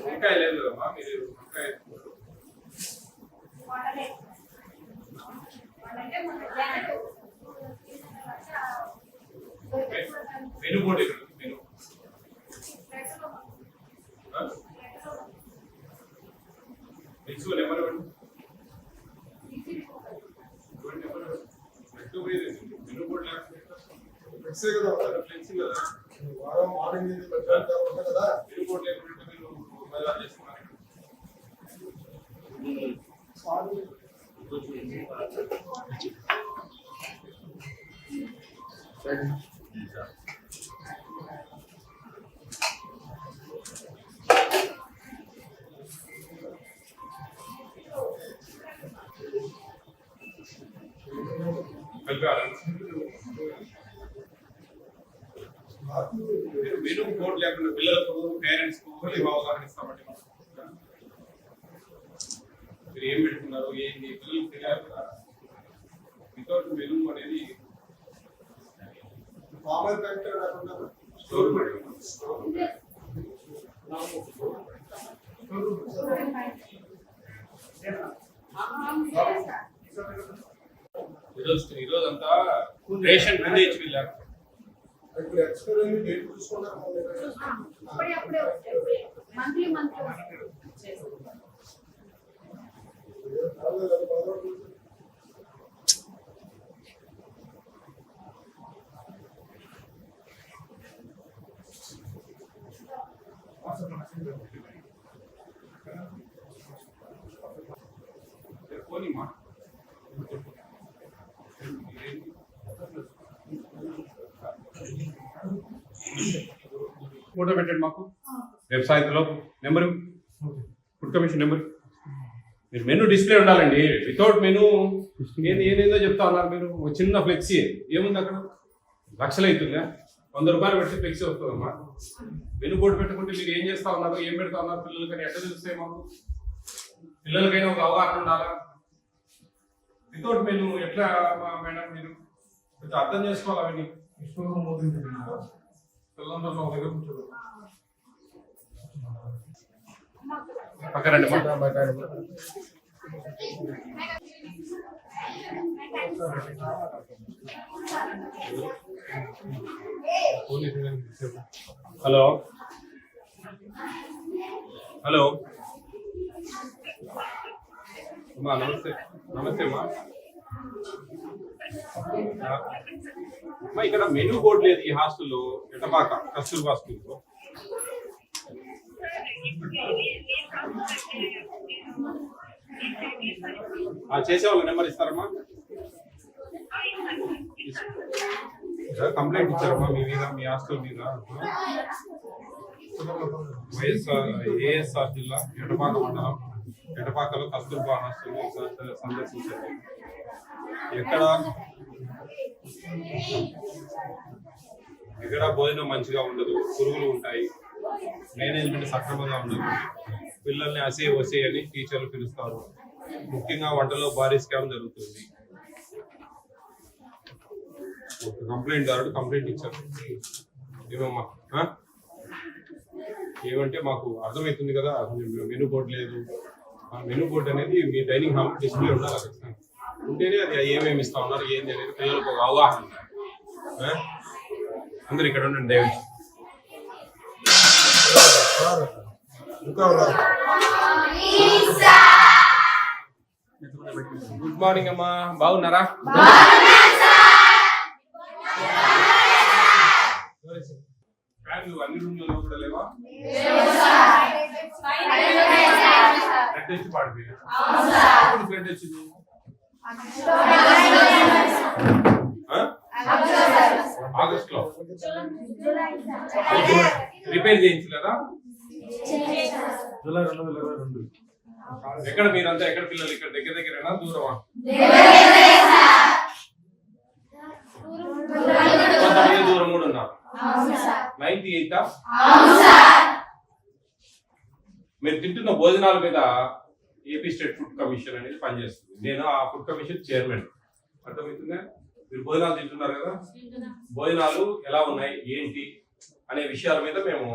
వంకాయ లేదు అమ్మా, మీరు వంకాయ menu board menu number menu board flexi కదా, ఫ్లెక్సీ కదా, వారం మార్నింగ్ కదా మెను బోర్డు లేకుండా మీరు మొబైల్ చేస్తున్నారు. మెను బోర్డు లేకుండా పిల్లలకు పేరెంట్స్ అవగాహన ఇస్తామండి. మీరు ఏం పెడుతున్నారు ఏంటి పిల్లలకు తెలియాలి కదా. వితౌట్ మెను అనేది స్టోర్ ఈరోజు అంతా రేషన్ ముందే ఇచ్చి వెళ్ళారు. ఫోటో పెట్టండి మాకు వెబ్సైట్లో నెంబరు, ఫుడ్ కమిషన్ నెంబర్. మీరు మెనూ డిస్ప్లే ఉండాలండి. వితౌట్ మెనూ ఏదేదో చెప్తా ఉన్నారు మీరు. ఒక చిన్న ఫ్లెక్సీ ఏముంది అక్కడ, లక్షలు అవుతుందా? 100 రూపాయలు పెట్టి ఫ్లెక్సీ వస్తుందమ్మా. మెనూ బోర్డు పెట్టుకుంటే మీరు ఏం చేస్తా ఉన్నారు, ఏం పెడతా ఉన్నారు పిల్లలకని ఎట్లా తెలుస్తాయి మాకు? పిల్లలకైనా ఒక అవగాహన ఉండాలా. వితౌట్ మెనూ ఎట్లా మేడం మీరు కొంచెం అర్థం చేసుకోవాలి. అవన్నీ పిల్లలందరూ ఒక దగ్గర కూర్చోదు. పక్కరండి హలో హలో అమ్మా, నమస్తే. నమస్తే అమ్మా. అమ్మా, ఇక్కడ మెనూ బోర్డు లేదు ఈ హాస్టల్లో, ఎటపాక కస్తూర్బా స్కూల్లో. చేసే వాళ్ళ నెంబర్ ఇస్తారమ్మా? కంప్లైంట్ ఇచ్చారమ్మా మీ మీద, మీ హాస్టల్ మీద. ఏఎస్ఆర్ జిల్లా ఎటపాక మండలం, ఎటపాకలో కస్తూర్బా హాస్టల్ సందర్శించారు. ఎక్కడ భోజనం మంచిగా ఉండదు, పురుగులు ఉంటాయి, మేనేజ్మెంట్ సక్రమంగా ఉండదు, పిల్లల్ని వసే అని టీచర్లు పిలుస్తారు. ముఖ్యంగా వంటలో భారీ స్కామ్ జరుగుతుంది. కంప్లైంట్ దారుడు కంప్లైంట్ ఇచ్చారు. ఏమమ్మా ఏమంటే మాకు అర్థమవుతుంది కదా, మెనూ బోర్డు లేదు. మెనూ బోర్డు అనేది మీ డైనింగ్ హాల్ డిస్ప్లే ఉండాలి ఖచ్చితంగా. ఉంటేనే అది ఏమేమి ఇస్తా ఉన్నారు ఏంటి అనేది పిల్లలకు ఒక అవగాహన. అందరు ఇక్కడ ఉండండి దయచేసి. గుడ్ మార్నింగ్ అమ్మా, బాగున్నారా? అన్ని రూమ్లలో కూడా లేవా? బ్లడ్ వచ్చి పాడిపోయా. బ్లడ్ వచ్చింది ఆగస్ట్ లో రిపేర్ చేయించలేదా? జూలై 2022. ఎక్కడ మీరంతా ఎక్కడ పిల్లలు? ఇక్కడ దగ్గర దగ్గరేనా దూరమా? కొంతమంది దూరం కూడా ఉన్నారు. 98 మీరు తింటున్న భోజనాల మీద ఏపీ స్టేట్ ఫుడ్ కమిషన్ అనేది పనిచేస్తుంది. నేను ఆ ఫుడ్ కమిషన్ చైర్మన్. అర్థమవుతుందా? మీరు భోజనాలు తింటున్నారు కదా, భోజనాలు ఎలా ఉన్నాయి ఏంటి అనే విషయాల మీద మేము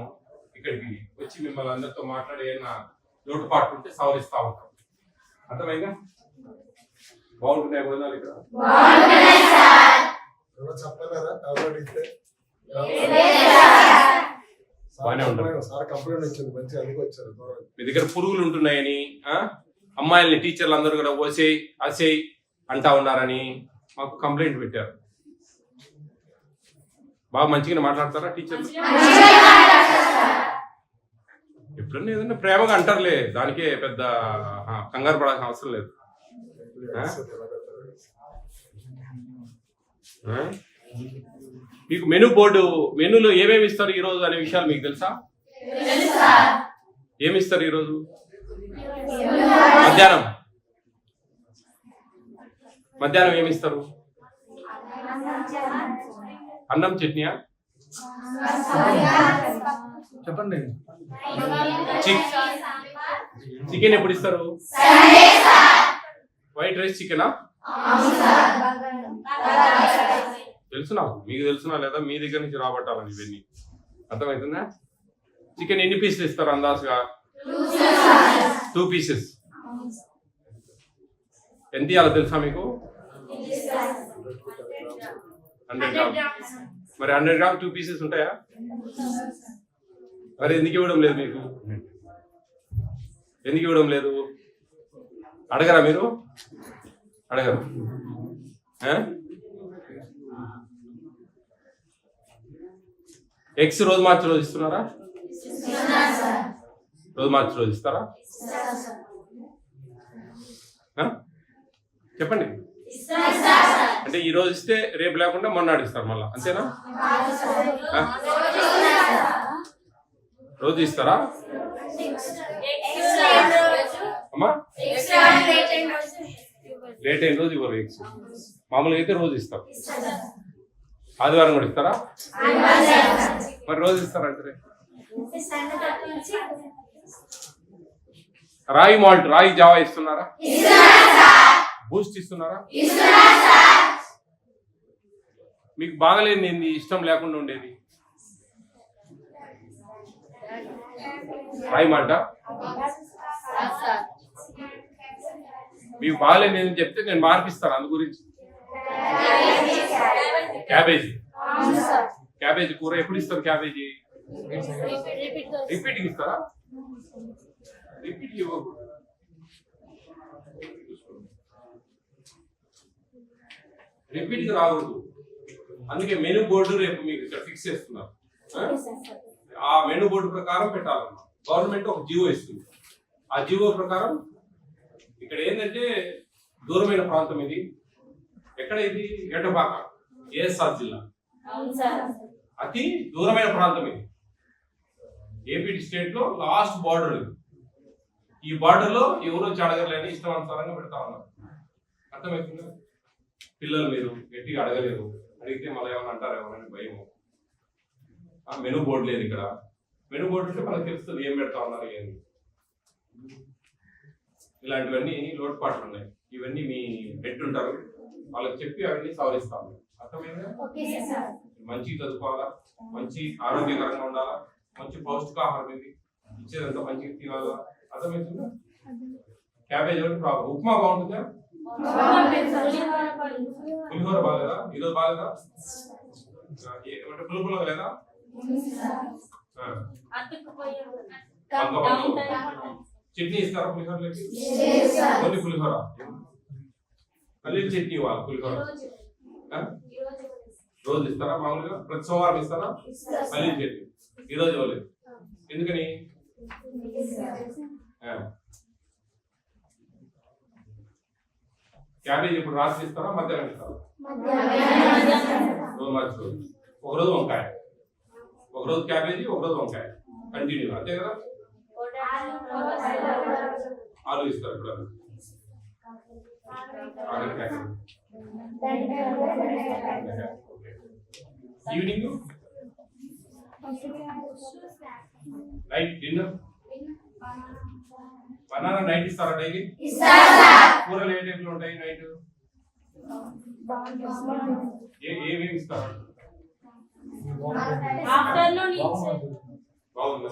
ఇక్కడికి వచ్చి మిమ్మల్ని అందరితో మాట్లాడి ఏమైనా లోటుపాట్లు ఉంటే సవరిస్తూ ఉంటాం. అర్థమైందా? బాగుంటున్నాయి భోజనాలు ఇక్కడ? బాగానే ఉంటారు. మీ దగ్గర పురుగులు ఉంటున్నాయని, అమ్మాయిల్ని టీచర్లు అందరూ కూడా ఓసేయ్ అసేయ్ అంటా ఉన్నారని మాకు కంప్లైంట్ పెట్టారు. బాగా మంచిగా మాట్లాడతారా టీచర్లు? ఎప్పుడన్నా ఏదన్నా ప్రేమగా అంటారులే, దానికే పెద్ద కంగారు పడాల్సిన అవసరం లేదు. మీకు మెనూ బోర్డు, మెనూలో ఏమేమి ఇస్తారు ఈరోజు అనే విషయాలు మీకు తెలుసా? ఏమి ఇస్తారు ఈరోజు? మధ్యాహ్నం ఏమి ఇస్తారు? అన్నం చట్నీయా? చెప్పండి. చికెన్ ఎప్పుడు ఇస్తారు? వైట్ రైస్ చికెనా? తెలుసు నాకు. మీకు తెలుసునా లేదా? మీ దగ్గర నుంచి రాబట్టాలని ఇవన్నీ. అర్థమవుతుందా? చికెన్ ఎన్ని పీసులు ఇస్తారు అందాజుగా? 2 పీసెస్. ఎంత ఇవ్వాలో తెలుసా మీకు? 100 గ్రామ్స్. మరి 100 గ్రామ్స్ 2 పీసెస్ ఉంటాయా? మరి ఎందుకు ఇవ్వడం లేదు మీకు? ఎందుకు ఇవ్వడం లేదు? అడగరా మీరు? అడగరు. ఎగ్స్ రోజు మార్చి రోజు ఇస్తున్నారా? రోజు మార్చి రోజు ఇస్తారా? చెప్పండి. అంటే ఈ రోజు ఇస్తే రేపు లేకుండా మొన్నాడు ఇస్తారు మళ్ళా, అంతేనా? రోజు ఇస్తారా అమ్మా? లేట్ అయిన రోజు ఇవ్వరు ఎగ్స్. మామూలుగా అయితే రోజు ఇస్తారు. ఆదివారం కూడా ఇస్తారా? మరి రోజు ఇస్తారంటే రాయి మాల్ట్, రాయి జావా ఇస్తున్నారా? బూస్ట్ ఇస్తున్నారా? మీకు బాగలేని ఏంది ఇష్టం లేకుండా ఉండేది? రాయి మాట మీకు బాగలేని ఏంది చెప్తే నేను మార్పిస్తాను. అందు గురించి క్యాబేజీ కూర ఎప్పుడు ఇస్తారు? క్యాబేజీ రిపీట్ ఇస్తారా? రిపీట్ ఇవ్వకూడదు. రిపీట్ రాకూడదు. అందుకే మెనూ బోర్డు రేపు మీకు ఇక్కడ ఫిక్స్ చేస్తున్నారు. ఆ మెనూ బోర్డు ప్రకారం పెట్టాలన్నమాట. గవర్నమెంట్ ఒక జీవో ఇస్తుంది. ఆ జీవో ప్రకారం ఇక్కడ ఏంటంటే దూరమైన ప్రాంతం ఇది. ఎక్కడ ఇది? ఎటపాక, ఏఎస్ఆర్ జిల్లా. అతి దూరమైన ప్రాంతం ఇది. ఏపీ స్టేట్ లో లాస్ట్ బార్డర్ ఇది. ఈ బార్డర్ లో ఎవరు అడగలేని ఇష్టానుసారంగా పెడతా ఉన్నారు. అర్థమవుతుందా? పిల్లలు మీరు గట్టిగా అడగలేరు. అడిగితే మళ్ళీ ఏమైనా అంటారు ఏమని భయము. మెనూ బోర్డు లేదు ఇక్కడ. మెనూ బోర్డు ఉంటే మనకు తెలుస్తుంది ఏం పెడతా ఉన్నారు ఏంటి. ఇలాంటివన్నీ లోటుపాట్లు ఉన్నాయి. ఇవన్నీ మీ హెడ్ ఉంటారు, వాళ్ళకి చెప్పి అవన్నీ సవరిస్తాము. అర్థమైందా? మంచిగా చదువుకోవాలా, మంచి ఆరోగ్యకరంగా ఉండాలా, మంచి పౌష్టికాహారం ఇది ఇచ్చేదంతా మంచిగా తినాలా. అర్థమవుతుందా? క్యాబేజ్ ఒకటి ప్రాబ్లం. ఉప్మా బాగుంటుందా? పులిహోర బాగాలేదా? ఈరోజు బాగాలేదా? పులుపులో లేదా? చట్నీ ఇస్తారా పులిహోరలోకి? ఓన్లీ పులిహోర, పల్లీల చట్నీ ఇవ్వాలి. పులిహోర రోజు ఇస్తారా? మామూలుగా ప్రతి సోమవారం ఇస్తారా పల్లీల చట్నీ? ఈరోజు ఇవ్వలేదు. ఎందుకని? క్యాబేజ్ ఇప్పుడు రాత్రి ఇస్తారా మధ్యాహ్నం ఇస్తారా? రోజు మార్చి రోజు. ఒకరోజు వంకాయ, ఒకరోజు క్యాబేజీ, ఒకరోజు వంకాయ కంటిన్యూ, అంతే కదా? ఆలు ఇస్తారు ఇప్పుడు. Evening night dinner banana night ఇస్తారా డైలీ? కూరలు ఏ టైంలో ఉంటాయి నైట్? ఏమేమి ఇస్తారు? బాగుందా?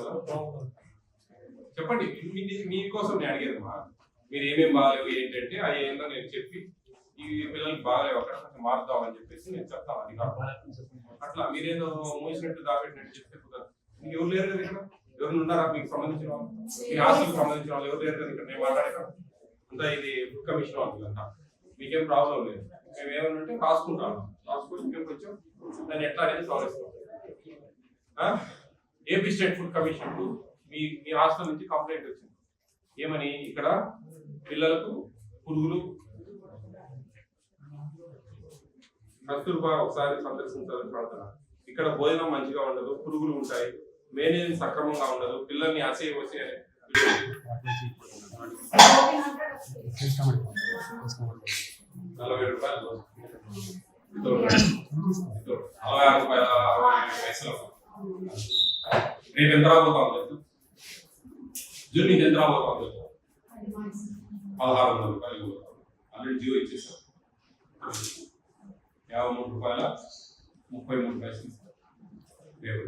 చెప్పండి, మీకోసం నేను అడిగేదమ్మా. మీరు ఏమేమి బాగాలేవు ఏంటంటే అది ఏందో నేను చెప్పి ఈ పిల్లలకి బాగాలేవు అక్కడ కొంచెం మారుద్దామని చెప్పేసి నేను చెప్తాను. అది కాదు అట్లా మీరేదో మూసినట్టు దాపెట్టినట్టు చెప్తే కుదరదు. మీకు ఎవరు లేరు కదా ఇక్కడ? ఎవరు ఉన్నారా మీకు సంబంధించిన వాళ్ళు? మీ హాస్టల్కి సంబంధించిన వాళ్ళు ఎవరు లేరు కదా ఇక్కడ? నేను మాట్లాడేదా అంతా ఇది ఫుడ్ కమిషన్ వాళ్ళు అంతా. మీకేం ప్రాబ్లం లేదు. మేము ఏమన్నంటే రాసుకుంటాము, రాసుకుంటే మేము కొంచెం దాన్ని ఎట్లా అనేది solve. AP state food commission మీ హాస్టల్ నుంచి కంప్లైంట్ వచ్చింది. ఏమని? ఇక్కడ పిల్లలకు పురుగులు, కస్తూర్బా ఒకసారి సందర్శించాలని పడతారా? ఇక్కడ భోజనం మంచిగా ఉండదు, పురుగులు ఉంటాయి, మేనేజ్ సక్రమంగా ఉండదు, పిల్లల్ని అసహ్య వచ్చి 40 రూపాయలు 46 పైసలు. రేపు ఎంత రాబోతాం? జూన్ నుంచి ఎంత రాబోతాం? 1600 రూపాయలు ఆల్రెడీ జియో ఇచ్చేసాం. 53 రూపాయల 33 పైసలు ఇస్తారు. రేపు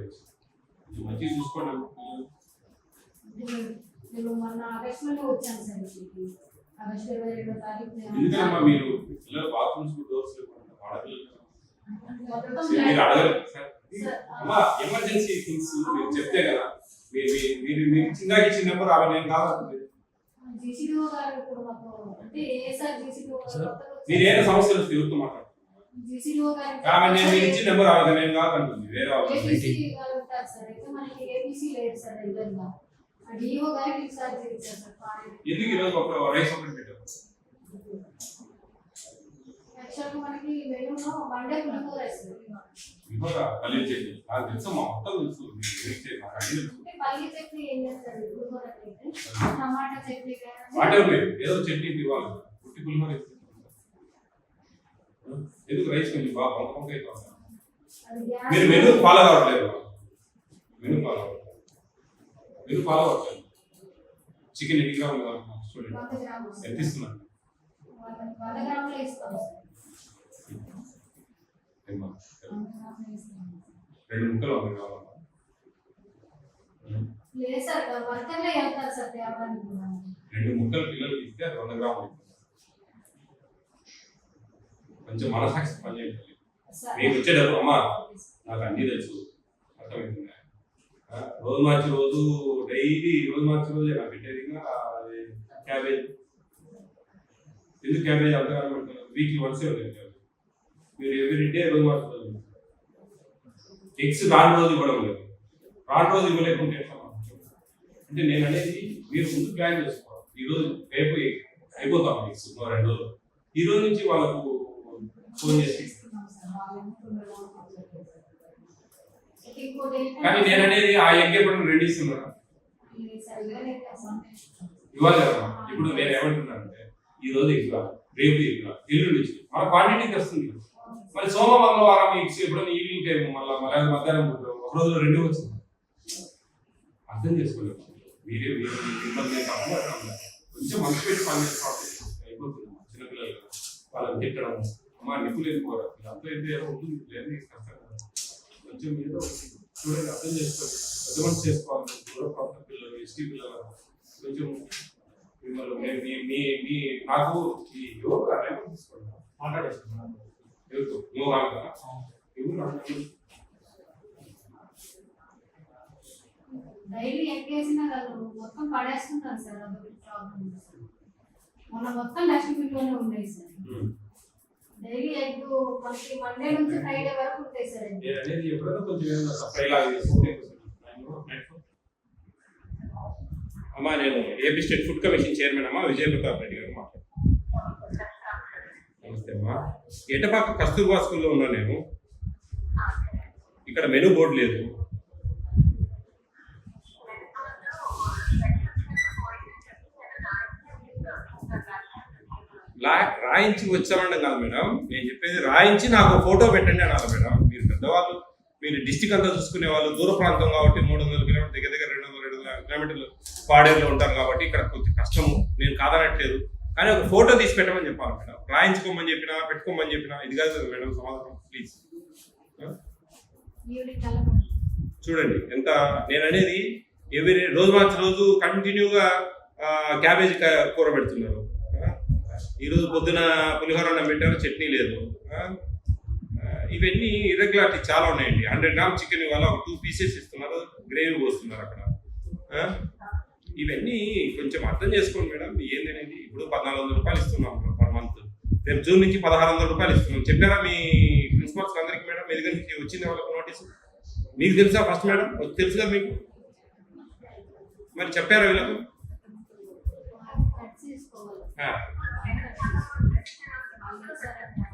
మంచిగా చూసుకోండి. ఎందుకమ్మా మీరు పిల్లలు బాత్రూమ్స్ డోర్స్ మీరు అడగరు సార్? అమ్మా ఎమర్జెన్సీ థింగ్స్ మీరు చెప్తే కదా. మీరు చిన్నగా ఇచ్చిన నెంబర్ అవి నేను కావాలి. మీరు ఏదైనా సమస్యలు వస్తే ఎవరితో మాట్లాడు. నేను ఇచ్చిన నెంబర్ అవి నేను కాదంటుంది వేరే ఎందుకు ఈరోజు ఒక రైస్ ఒకటి పెట్టారు? ఏదో చట్నీ ఇవ్వాలి. పుట్టి పులిహోర ఎందుకు రైస్ కొంచెం బాగా పంపకం అయిపోతుంది. మీరు మెనూ ఫాలో కావట్లేదు. మెనూ ఫాలో అవ్వట్లేదు. చికెన్ ఎన్ని గ్రాములు చూడండి ఎంత ఇస్తున్నారు? 2 ముక్కలు కావాలా? రెండు ముక్కలు పిల్లలకి ఇస్తే 100 గ్రాములు. కొంచెం మనసాక్షి పని చేయాలి. మీకు వచ్చేటప్పుడు అమ్మా నాకు అన్నీ తెలుసు, అర్థమవుతుంది. రోజు మార్చి రోజు డైలీ రోజు మార్చి రోజు నాకు పెట్టేది క్యాబేజ్. ఎందుకు క్యాబేజ్ అంతగా పెడతారు? వీక్లీ వన్సే ఉంటుంది. మీరు ఎవ్రీ డే రోజు మార్చి రోజు. ఎగ్స్ రాని రోజు ఇవ్వడం లేదు. రాని రోజు ఇవ్వలేకుంటే అంటే నేను అనేది మీరు ముందు ప్లాన్ చేసుకోవాలి. ఈరోజు రేపు అయిపోతాం ఎగ్స్ 2 రోజులు. ఈ రోజు నుంచి వాళ్ళకు ఫోన్ చేసి. కానీ నేను అనేది ఆ ఎగ్ ఎప్పుడు రెడీ ఇస్తున్నారా? ఇవ్వాలి కదా. ఇప్పుడు నేను ఏమంటున్నానంటే ఈ రోజు ఎగ్గా, రేపు ఎగ్గా, ఎల్లుండి నుంచి మన క్వాంటిటీకి వస్తుంది. మరి సోమ మంగళవారం ఎగ్స్ ఎప్పుడైనా ఈవినింగ్ టైం మళ్ళీ మధ్యాహ్నం ఒక రోజు 2 వచ్చింది. అర్థం చేసుకోలేదు. మీరే కొంచెం మనసు పెట్టి పని అయిపోతుంది. చిన్నపిల్లలు వాళ్ళని తిట్టడం, అమ్మా నిప్పులు వెళ్ళిపోరా అంతా ఏదో ఉంటుంది. కొంచెం ఏదో చూడండి, అర్థం చేసుకోండి. పెద్ద మనసు చేసుకోవాలి. దూర ప్రాంత పిల్లలు, ఎస్టీ పిల్లలు కొంచెం మిమ్మల్ని నాకు ఈ యోగా తీసుకోండి. మాట్లాడేస్తున్నాను ఎవరితో యోగా డైలీ ఎక్కేసినా కదా మొత్తం పడేస్తుంటారు సార్. అదొక ప్రాబ్లం. మొన్న మొత్తం డస్ట్బిన్ లోనే ఉన్నాయి సార్. డైలీ ఎగ్ మనకి మండే నుంచి ఫ్రైడే వరకు ఉంటాయి సార్. అమ్మా నేను AP state food commission chairman అమ్మా విజయప్రతాప్ రెడ్డి గారు మాట్లాడుతున్నాను. నమస్తే అమ్మా. ఎటపాక కస్తూర్బా స్కూల్లో ఉన్నా నేను. ఇక్కడ మెనూ బోర్డు లేదు. రాయించి వచ్చామన్నా కాదు మేడం, నేను చెప్పేది రాయించి నాకు ఫోటో పెట్టండి అనాలి మేడం. మీరు పెద్దవాళ్ళు, మీరు డిస్టిక్ అంతా చూసుకునే వాళ్ళు, దూర ప్రాంతం కాబట్టి 300 కిలోమీటర్ దగ్గర 200 కిలోమీటర్లు పాడేరులో ఉంటారు కాబట్టి ఇక్కడ కొంచెం కష్టము, నేను కాదనట్లేదు. కానీ ఒక ఫోటో తీసి పెట్టమని చెప్పాలి మేడం. రాయించుకోమని చెప్పినా పెట్టుకోమని చెప్పినా ఇది కాదు కదా మేడం సమాధానం. ప్లీజ్ ఈవినింగ్ కల్లా పంపిస్తాం. చూడండి ఎంత నేను అనేది, ఎవరి రోజు మార్చి రోజు కంటిన్యూగా క్యాబేజీ కూర పెడుతున్నారు. ఈరోజు పొద్దున పులిహోర అన్నం పెట్టారు, చట్నీ లేదు. ఇవన్నీ ఇర్రెగ్యులారిటీ చాలా ఉన్నాయండి. 100 grams చికెన్ ఇవాళ ఒక 2 pieces ఇస్తున్నారు, గ్రేవీ పోస్తున్నారు అక్కడ. ఇవన్నీ కొంచెం అర్థం చేసుకోండి మేడం ఏందనేది. ఇప్పుడు 1400 రూపాయలు ఇస్తున్నాం పర్ మంత్, రేపు జూన్ నుంచి 1600 రూపాయలు ఇస్తున్నాం. చెప్పారా మీ ప్రిన్సిపల్స్ అందరికీ మేడం? మీ దగ్గర నుంచి వచ్చింది వాళ్ళకి నోటీసు? మీకు తెలుసా ఫస్ట్ మేడం? తెలుసు కదా మీకు, మరి చెప్పారా వీళ్ళకు? కట్ చేసుకోవాలి.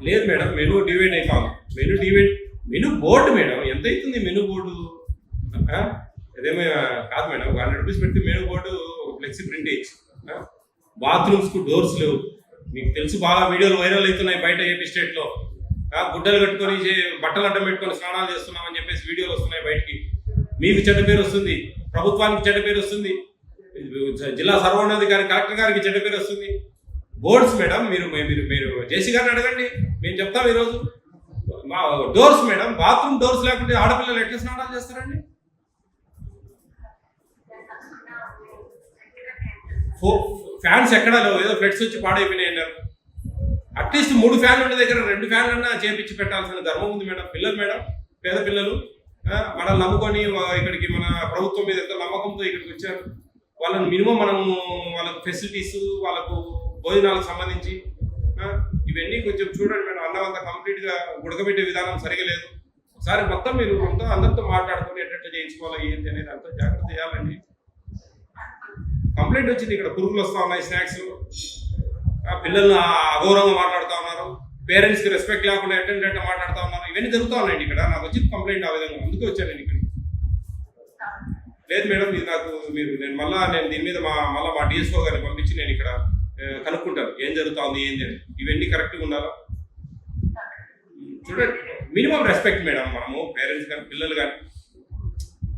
లేదు మేడం, మెనూ డివైడ్ అయిపోవాలి. మెనూ బోర్డు మేడం ఎంత అవుతుంది? మెనూ బోర్డు అదేమో కాదు మేడం. 100 రూపీస్ పెడితే మెనూ బోర్డు ఫ్లెక్సీ ప్రింట్ వేయచ్చు. బాత్రూమ్స్ కు డోర్స్ లేవు. మీకు తెలుసు, బాగా వీడియోలు వైరల్ అవుతున్నాయి బయట ఏపీ స్టేట్ లో. గుడ్డలు కట్టుకొని బట్టలు అడ్డం పెట్టుకొని స్నానాలు చేస్తున్నామని చెప్పేసి వీడియోలు వస్తున్నాయి బయటికి. మీకు చెడ్డ పేరు వస్తుంది, ప్రభుత్వానికి చెడ్డ పేరు వస్తుంది, జిల్లా సర్వోన్నతాధికారి కలెక్టర్ గారికి చెడ్డ పేరు వస్తుంది. బోర్డ్స్ మేడం, మీరు జేసీ గారిని అడగండి, మేము చెప్తాం ఈరోజు. మా డోర్స్ మేడం, బాత్రూమ్ డోర్స్ లేకుంటే ఆడపిల్లలు ఎట్లా స్నానాలు చేస్తారండి? ఫ్యాన్స్ ఎక్కడా లేవు, ఏదో ఫ్లెట్స్ వచ్చి పాడైపోయినాయి అన్నారు. అట్లీస్ట్ 3 ఫ్యాన్లు ఉండే దగ్గర 2 ఫ్యాన్లన్నా చేపించి పెట్టాల్సిన ధర్మం ఉంది మేడం. పిల్లలు మేడం, పేద పిల్లలు మనల్ని నమ్ముకొని ఇక్కడికి, మన ప్రభుత్వం మీద ఎంత నమ్మకంతో ఇక్కడికి వచ్చారు. వాళ్ళని మినిమం మనము వాళ్ళకు ఫెసిలిటీస్, వాళ్ళకు భోజనాలకు సంబంధించి ఇవన్నీ కొంచెం చూడండి మేడం. అన్నం అంతా కంప్లీట్ గా ఉడకబెట్టే విధానం సరిగా లేదు. ఒకసారి మొత్తం మీరు అందరితో మాట్లాడుకుని ఎట్లా చేయించుకోవాలి ఏంటి అనేది అంతా జాగ్రత్త చేయాలండి. కంప్లైంట్ వచ్చింది, ఇక్కడ పురుగులు వస్తూ ఉన్నాయి స్నాక్స్, పిల్లల్ని అగౌరవంగా మాట్లాడుతూ ఉన్నారు, పేరెంట్స్ కి రెస్పెక్ట్ లేకుండా ఎట్లా మాట్లాడుతూ ఉన్నారు. ఇవన్నీ జరుగుతూ ఉన్నాయండి ఇక్కడ. నాకు వచ్చింది కంప్లైంట్ ఆ విధంగా, అందుకే వచ్చాను నేను ఇక్కడ. లేదు మేడం, ఇది నాకు నేను దీని మీద మళ్ళీ మా డిఎస్ఓ గారిని పంపించి నేను ఇక్కడ కనుక్కుంటాను ఏం జరుగుతుంది ఏంది అని. ఇవన్నీ కరెక్ట్గా ఉండాలా చూడండి. మినిమం రెస్పెక్ట్ మేడం, మనము పేరెంట్స్ కానీ పిల్లలు కానీ.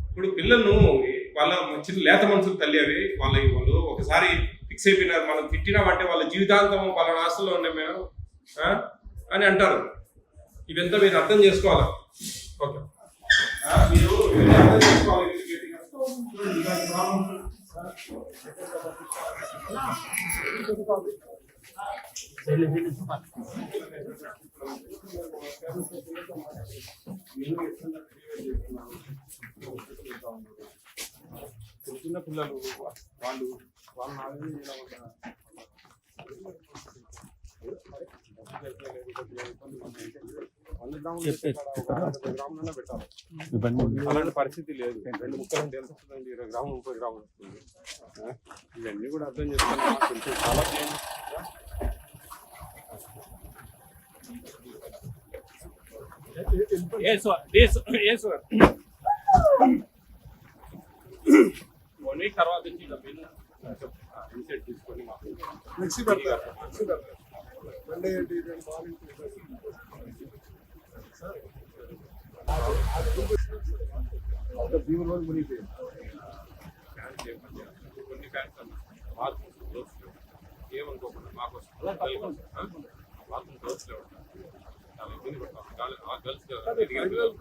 ఇప్పుడు పిల్లలను వాళ్ళ చిన్న లేత మనసులు తల్లి అవి, వాళ్ళు ఒకసారి ఫిక్స్ అయిపోయినారు. మనం తిట్టినామంటే వాళ్ళ జీవితాంతం వాళ్ళ ఆస్తుల్లో ఉన్నాయి మేడం అని అంటారు. ఇవంతా మీరు అర్థం చేసుకోవాలా. ఓకే, మీరు అర్థం చేసుకోవాలి. చిన్న పిల్లలు వాళ్ళు అలాంటి పరిస్థితి లేదు. 2 ముక్కలు ఎంత వస్తుందండి? 20 గ్రాములు 30 గ్రాములు వస్తుంది. ఇవన్నీ కూడా అర్థం చేసుకోవాలి. కొంచెం చాలా తర్వాత తీసుకొని మిక్సీ పెడతారు. కొన్ని ఫ్యాన్స్ ఏమనుకోకుండా మాకు బాత్రూమ్ డోర్స్ లేవు, చాలా ఇబ్బంది పడతాం. గర్ల్స్